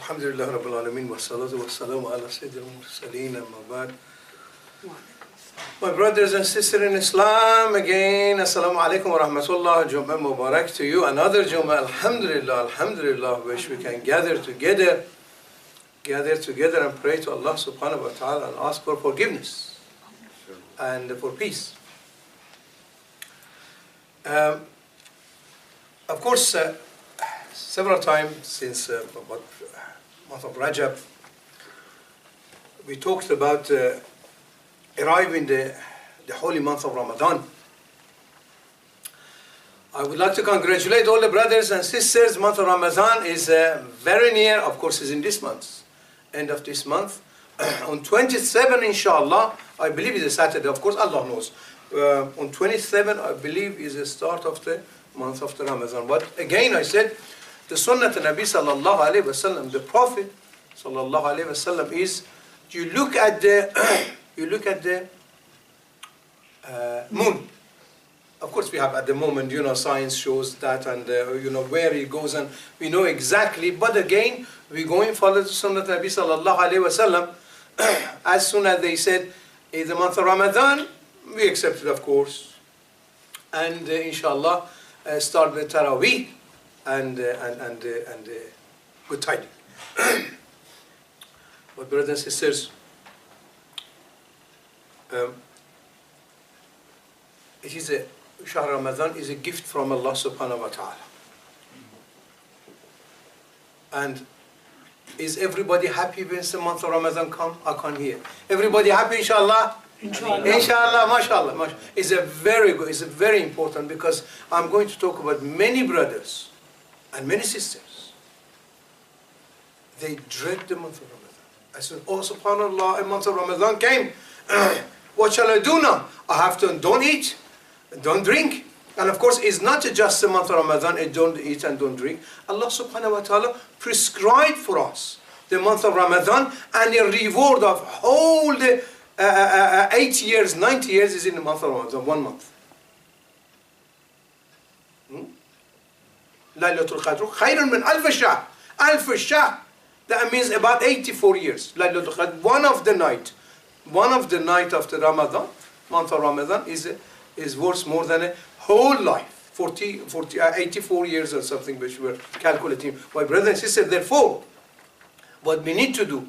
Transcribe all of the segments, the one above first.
Alhamdulillah Rabbil Alameen wa salatu wa salamu ala Sayyidil Mursaleen amma ba'd. My brothers and sisters in Islam, again, Assalamu alaikum wa rahmatullah, Jummah Mubarak to you. Another Jummah, Alhamdulillah, Alhamdulillah, which we can gather together and pray to Allah subhanahu wa ta'ala and ask for forgiveness and for peace. Of course, several times since about month of Rajab, we talked about arriving the holy month of Ramadan. I would like to congratulate all the brothers and sisters. Month of Ramadan is very near. Of course, is in this month, end of this month. On 27, inshallah, I believe is a Saturday. Of course, Allah knows. On 27, I believe, is the start of the month of the Ramadan. But again, I said, the Sunnah of Nabi sallallahu alaihi wasallam, the Prophet sallallahu alaihi wasallam, is you look at the moon. Of course, we have at the moment, science shows that, and where it goes, and we know exactly. But again, we go and follow the Sunnah of Nabi sallallahu alaihi wasallam. As soon as they said it's the month of Ramadan, we accept it, of course, and inshallah start the Taraweeh and good tidings. But brothers and sisters, it is Shahr Ramadan is a gift from Allah subhanahu wa ta'ala. And is everybody happy when the month of Ramadan come? I can't hear. Everybody happy, inshallah? Inshallah. Inshallah, mashallah, mashallah. It's a very good, it's a very important, because I'm going to talk about many brothers and many sisters. They dread the month of Ramadan. I said, oh subhanallah, a month of Ramadan came. What shall I do now? I have to don't eat, don't drink. And of course, it's not just the month of Ramadan, don't eat and don't drink. Allah subhanahu wa ta'ala prescribed for us the month of Ramadan, and the reward of whole the 80 years, 90 years is in the month of Ramadan, 1 month. Laylatul Qadr khayrun min alf shahr. Alf shahr. That means about 84 years. Laylatul Qadr, one of the night of the Ramadan, month of Ramadan, is worth more than a whole life. 84 years or something, which we're calculating. My brother and sister, therefore, what we need to do,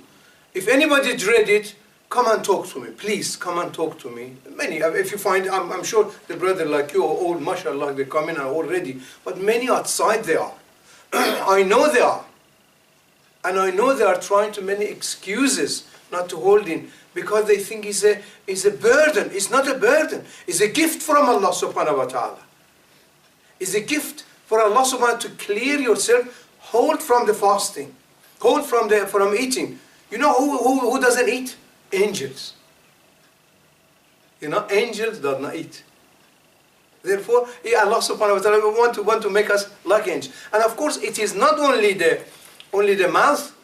if anybody dread it, come and talk to me, please. Come and talk to me. Many, if you find, I'm sure the brother like you are old, mashallah, they come in already. But many outside they are. I know they are. And I know they are trying to many excuses not to hold in, because they think it's a burden. It's not a burden. It's a gift from Allah subhanahu wa ta'ala. It's a gift for Allah subhanahu wa ta'ala to clear yourself. Hold from the fasting. Hold from eating. You know who doesn't eat? Angels. Angels do not eat. Therefore, Allah subhanahu wa ta'ala want to make us like angels. And of course, it is not only the mouth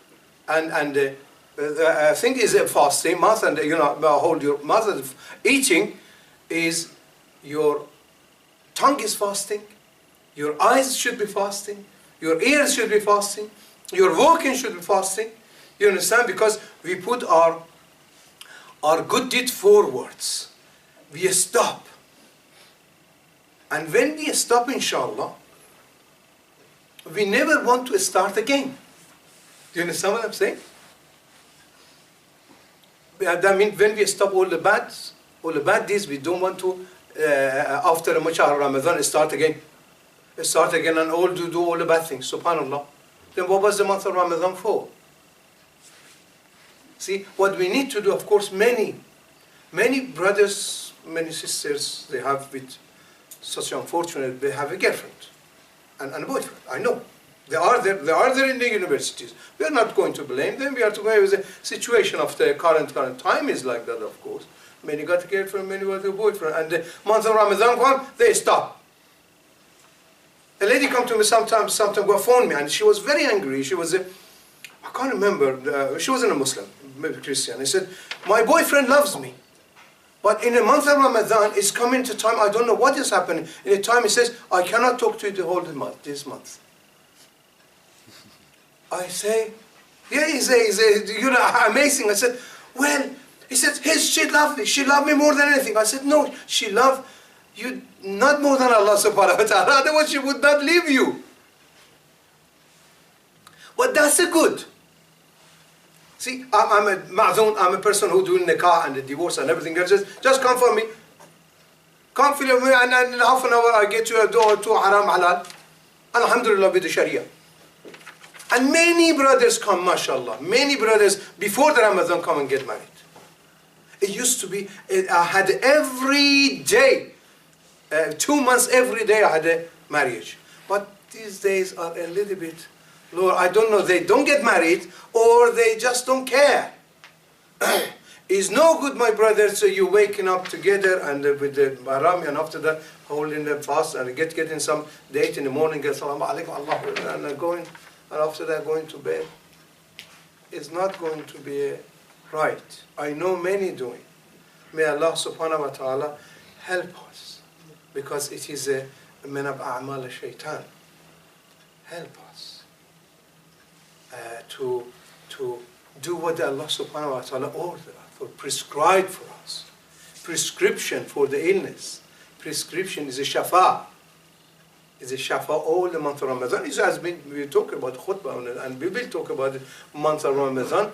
and I think is a fasting mouth, and hold your mouth. Eating is your tongue is fasting, your eyes should be fasting, your ears should be fasting, your walking should be fasting. You understand? Because we put our good deed forwards. We stop. And when we stop, inshallah, we never want to start again. Do you understand what I'm saying? That means when we stop all the bad deeds, we don't want to, after Shahr Ramadan, start again and do all the bad things. Subhanallah. Then what was the month of Ramadan for? See, what we need to do, of course, many brothers, many sisters, they have with such unfortunate, they have a girlfriend and a boyfriend. I know. They are there in the universities. We are not going to blame them. We are to go with the situation of the current time is like that, of course. Many got a girlfriend, many got a boyfriend. And the month of Ramadan come, they stop. A lady come to me sometime go phone me, and she was very angry. She was I can't remember, she wasn't a Muslim, maybe Christian. He said, my boyfriend loves me. But in the month of Ramadan, it's coming to time, I don't know what is happening. In the time he says, I cannot talk to you the whole month, this month. I say, Yeah, he's you know, amazing. I said, well, he said, she loved me. She loved me more than anything. I said, no, she loved you not more than Allah subhanahu wa ta'ala. Otherwise she would not leave you. But that's a good. See, I'm a person who doing nikah and the divorce and everything else. Just come for me. Come for me, and in half an hour I get you a door to haram halal. Alhamdulillah with the Sharia. And many brothers come, mashallah. Many brothers before the Ramadan come and get married. It used to be, I had every day, 2 months every day I had a marriage. But these days are a little bit, Lord, I don't know, they don't get married or they just don't care. It's no good, my brothers, so you waking up together and with the Marami, and after that holding the fast and getting some date in the morning, get salam alaikum, Allah, and going, and after that going to bed. It's not going to be right. I know many doing. May Allah subhanahu wa ta'ala help us, because it is a min of a'mal shaitan. Help us to do what Allah subhanahu wa ta'ala ordered, for prescribed for us. Prescription for the illness. Prescription is a shafa. Is a shafa all the month of Ramadan. It has been, we talk about khutbah and we will talk about the month of Ramadan.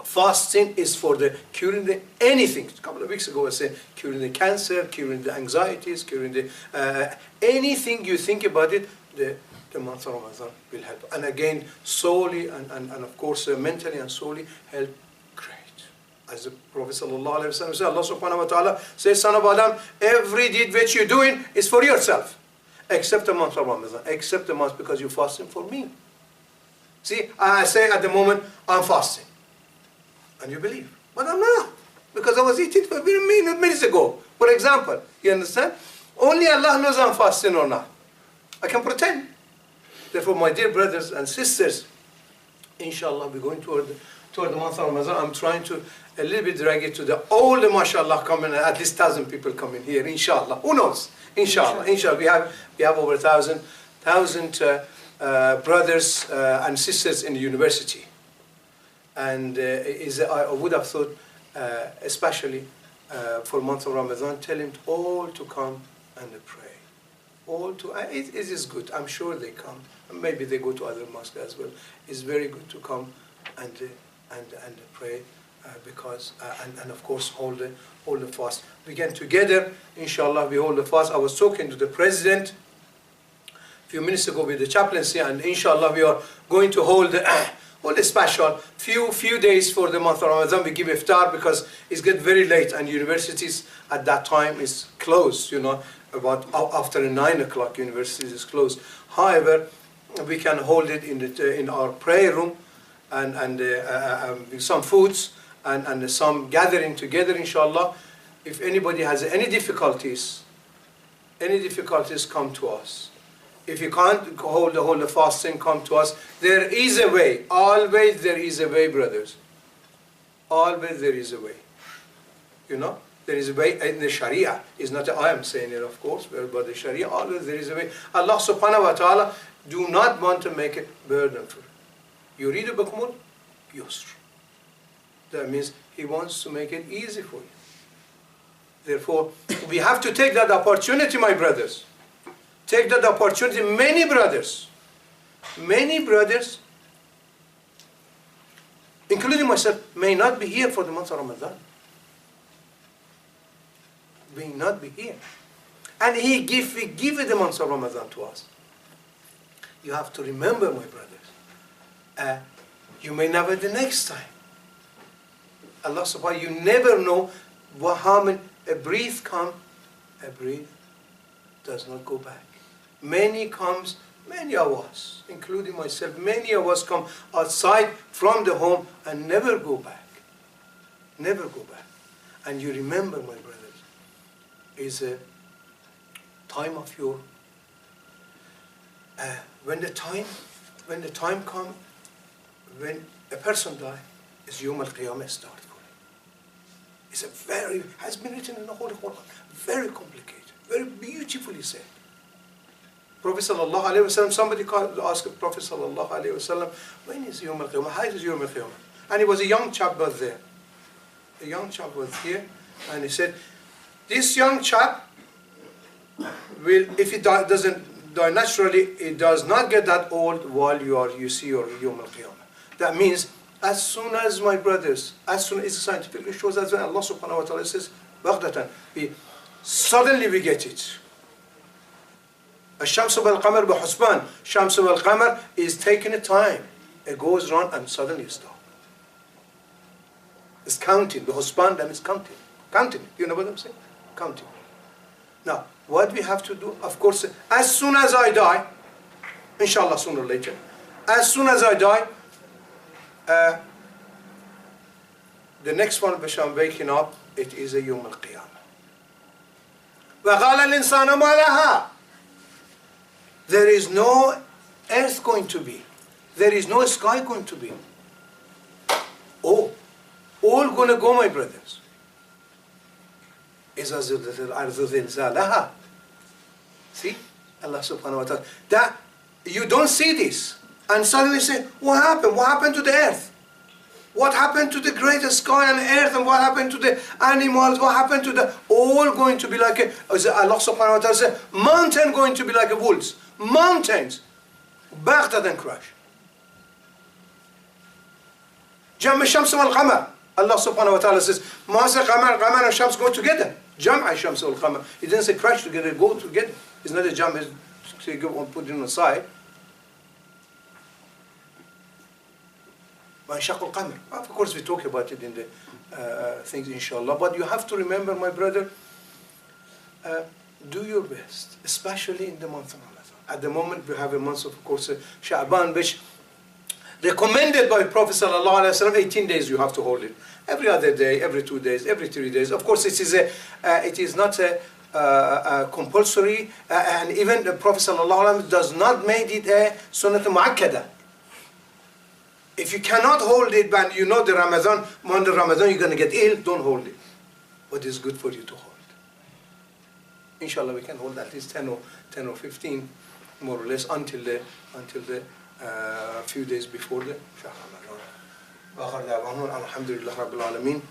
Fasting is for the curing the anything. A couple of weeks ago I said curing the cancer, curing the anxieties, curing the anything you think about it. The month of Ramadan will help. And again, solely and of course mentally and solely help great. As the Prophet ﷺ said, Allah subhanahu wa ta'ala says, son of Adam, every deed which you're doing is for yourself. Except the month of Ramadan. Except the month because you're fasting for me. See, I say at the moment, I'm fasting. And you believe. But I'm not. Because I was eating for minutes ago. For example, you understand? Only Allah knows I'm fasting or not. I can pretend. Therefore, my dear brothers and sisters, inshallah, we're going toward the month of Ramadan. I'm trying to a little bit drag it to all the mashallah coming, at least 1,000 people coming here, inshallah. Who knows? Inshallah. Inshallah. We have over 1,000 brothers and sisters in the university. And I would have thought, especially for month of Ramadan, tell them all to come and pray. All to it is good. I'm sure they come. Maybe they go to other mosques as well. It's very good to come and pray because and of course hold the fast. We get together, inshallah. We hold the fast. I was talking to the president a few minutes ago with the chaplaincy, and inshallah we are going to hold a special few days for the month of Ramadan. We give iftar because it's getting very late and universities at that time is closed, you know, about after 9 o'clock universities is closed. However, we can hold it in our prayer room and with some foods and some gathering together, inshallah. If anybody has any difficulties, come to us. If you can't hold the fasting, come to us. There is a way. Always there is a way, brothers. Always there is a way. You know, there is a way in the Sharia. It's not I am saying it, of course, but the Sharia, always there is a way. Allah subhanahu wa ta'ala do not want to make it burdenful. Yuridu bikumul yusr. That means He wants to make it easy for you. Therefore, we have to take that opportunity, my brothers. Take that opportunity. Many brothers, including myself, may not be here for the month of Ramadan. May not be here. And He give the month of Ramadan to us. You have to remember, my brothers, you may never the next time. Allah subhanahu wa ta'ala, you never know how many, a breath comes, a breath does not go back. Many of us, including myself, many of us come outside from the home and never go back. Never go back. And you remember, my brothers, is a time of your, when the time comes, when a person dies, is Yawm al-Qiyamah start for him. It's has been written in the Holy Quran, very complicated, very beautifully said. Prophet sallallahu alaihi wasallam, somebody asked the Prophet sallallahu alaihi wasallam, when is Yawm al-Qiyamah? How is Yawm al-Qiyamah? And he was a young chap was there. A young chap was here, and he said, this young chap will, if he doesn't die naturally, it does not get that old while you see your Yawm al-Qiyamah. That means, as soon as my brothers, as soon as scientifically shows that when Allah subhanahu wa ta'ala says, Baghdatan, suddenly we get it. الشمس والقمر بحسبان. Shams wal-Qamar is taking a time. It goes round and suddenly it stops. It's counting. The husband, that means counting. Counting. You know what I'm saying? Counting. Now, what we have to do, of course, as soon as I die, inshallah sooner or later, as soon as I die, the next one which I'm waking up, it is a Yawm al-Qiyamah. وَقَالَ الْإِنسَانُ مَا لَهَا. There is no earth going to be. There is no sky going to be. Oh, all going to go, my brothers. إِذَا زُلْزِلَتِ الْأَرْضُ زِلْزَالَهَا. See? Allah subhanahu wa ta'ala. That, you don't see this. And suddenly say, what happened? What happened to the earth? What happened to the great sky and earth? And what happened to the animals? What happened to the... All going to be like a... Allah subhanahu wa ta'ala said, mountain going to be like a wolves. Mountains. Baghdad and crash. Jam' al-Shams wal-Qamar. Allah subhanahu wa ta'ala says, Masa Qamar and Shams go together. Jam' al-Shams wal-Qamar. He didn't say crash together, go together. It's not a jam', so you go and put it on the side. Of course, we talk about it in the things, inshallah. But you have to remember, my brother, do your best, especially in the month of Ramadan. At the moment, we have a month of course, Sha'ban, which recommended by Prophet sallallahu alaihi wasallam. 18 days you have to hold it. Every other day, every 2 days, every 3 days. Of course, it is not a compulsory, and even the Prophet sallallahu alaihi wasallam does not make it a sunnat mu'akkada. If you cannot hold it, but you know the Ramadan, under Ramadan you're going to get ill, don't hold it. But it's good for you to hold. Inshallah, we can hold at least 10 or 15, more or less, until the few days before the Shah Ramadan. Alhamdulillah Rabbil Alameen.